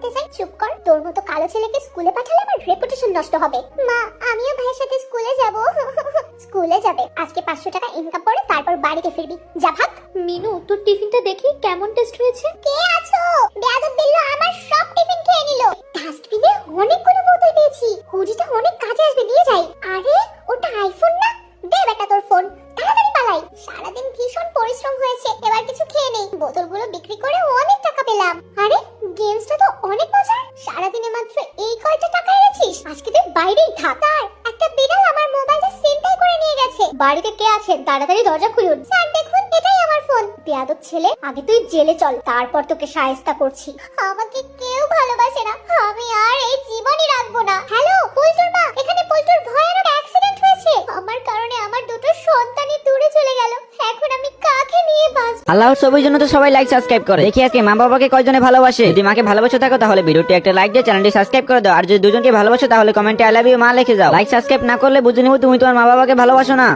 করতে যাই। চুপ কর, তোর মতো কালো ছেলেকে স্কুলে পাঠালে আমার রেপুটেশন নষ্ট হবে। মা, আমিও ভাইয়ের সাথে স্কুলে যাব। স্কুলে যাবে, আজকে 500 টাকা ইনকাম করে তারপর বাড়িতে ফিরবি। যা ভাগ। মিনু, তোর টিফিনটা দেখি কেমন টেস্ট হয়েছে। কে আছো? বেয়াদব বিল্লো আমার সব টিফিন খেয়ে নিল। ডাস্টবিনে অনেকগুলো বোতল পেয়েছি, হুডিটা অনেক কাজে আসবে, দিয়ে যাই। আরে ওটা আইফোন না, দে বেটা তোর ফোন, তাড়াতাড়ি পালাই। সারাদিন ভীষণ পরিশ্রম হয়েছে, এবার কিছু খেয়ে নেই। বোতলগুলো বিক্রি করে অনেক টাকা পেলাম। আরে গেমসটা তো অনেক মজার। সারাদিনে মাত্র এই কয়টা টাকা এনেছিস? আজকে তুই বাইরেই থাক। তার একটা বিড়াল আমার মোবাইলটা ছিনতাই করে নিয়ে গেছে। বাড়িতে কে আছেন? তাড়াতাড়ি দরজা খুলুন। স্যার দেখুন, এটাই আমার ফোন। বেয়াদব ছেলে, আগে তুই জেলে চল, তারপর তোকে শায়েস্তা করছি। আমাকে কেউ ভালোবাসে না, আমি আর এই জীবনই রাখবো না। হ্যালো পল্টুর মা, এখানে পল্টুর ভয়ানক অ্যাক্সিডেন্ট হয়েছে। আমার কারণে আমার দুটো সন্তানই দূরে চলে গেল। এখন আমি কাকে নিয়ে বাঁচবো? আল্লাহর ছবির জন্য তো সবাই লাইক সাবস্ক্রাইব করে। দেখি আজকে মা বাবাকে কয়জনে ভালোবাসে। যদি মাকে ভালোবাসো থাকো তাহলে ভিডিওটি একটা লাইক দিয়ে চ্যানেলটি সাবস্ক্রাইব করে দাও। আর যদি দুজনকে ভালোবাসো তাহলে কমেন্টে আই লাভ ইউ মা লিখে যাও। লাইক সাবস্ক্রাইব না করলে বুঝে নিব তুমি তোমার মা বাবাকে ভালোবাসো না।